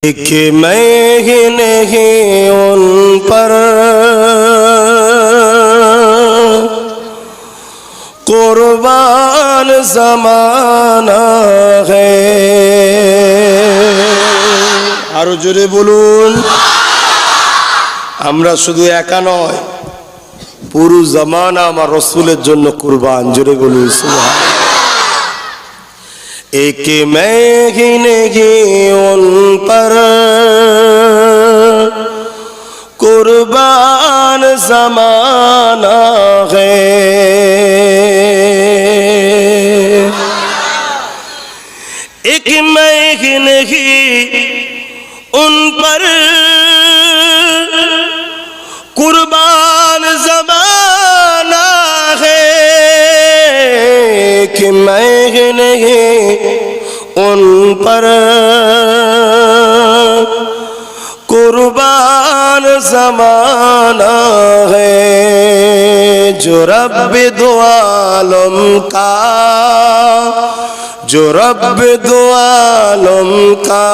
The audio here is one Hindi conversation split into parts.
एक मैं ही नहीं उन पर कुर्बान ज़माना है। आरो जोरे बोलुन, আমরা শুধু একা নয়, পুরো জামানা আমার রাসূলের জন্য কুরবান। জোরে বলুন সুবহান। एक मैं ही नहीं उन पर कुर्बान ज़माना है। एक मैं ही नहीं उन पर कुर्बान ज़माना है। कि मैं ही नहीं उन पर कुर्बान ज़माना है। जो रब दो आलम का, जो रब दो आलम का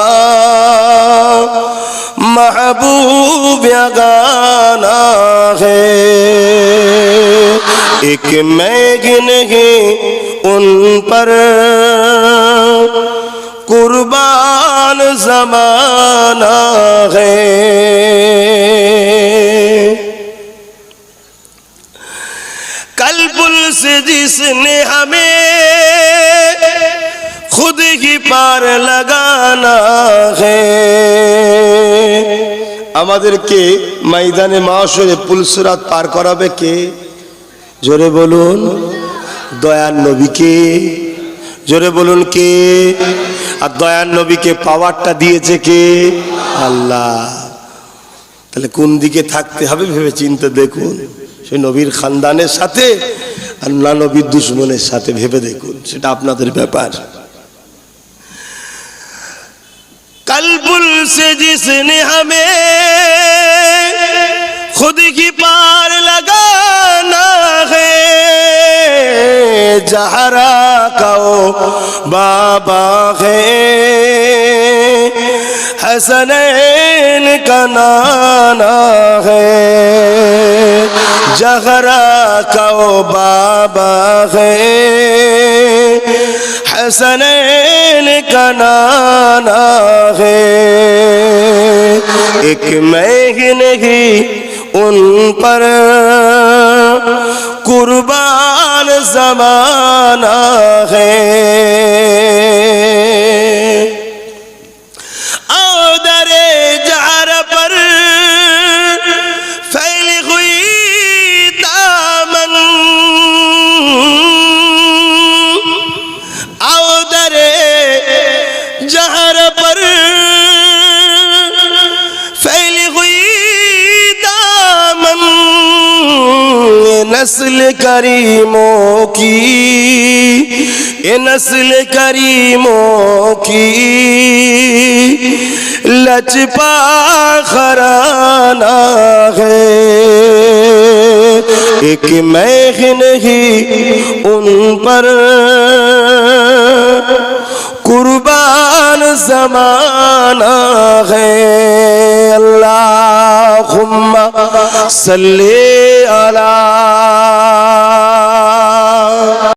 महबूब यगाना है। एक मैं ही नहीं उन पर कुर्बान ज़माना है। कल्बुल से जिसने हमें खुद ही पार लगाना है। আমাদেরকে ময়দানে মাশরে পুলসিরাত পার করাবে কে? জোরে বলুন, দয়ার নবীকে। জোরে বলুন কে? আর দয়ার নবীকে পাওয়ারটা দিয়েছে কে? আল্লাহ। তাহলে কোন দিকে থাকতে হবে ভেবে চিন্তে দেখুন। সেই নবীর খানদানের সাথে আর না নবীর দুশমনের সাথে ভেবে দেখুন, সেটা আপনাদের ব্যাপার। कल्बुल से जिसने हमें खुद की पार लगाना है। जहरा का ओ बाबा है, हसनैन का नाना है। जहरा का ओ बाबा है, हसनैन का नाना है। एक मैं ही नहीं उन पर कुर्बान ज़माना है। औदरे जहर पर फैली हुई दामन, जहर पर फैली हुई दामन। ये नस्ल करीमों की, ये नस्ल करीमों की लचपा खराना है। एक मैं ही नहीं उन पर कुर्बान ज़माना है। अल्लाहुम्मा सल्ली अला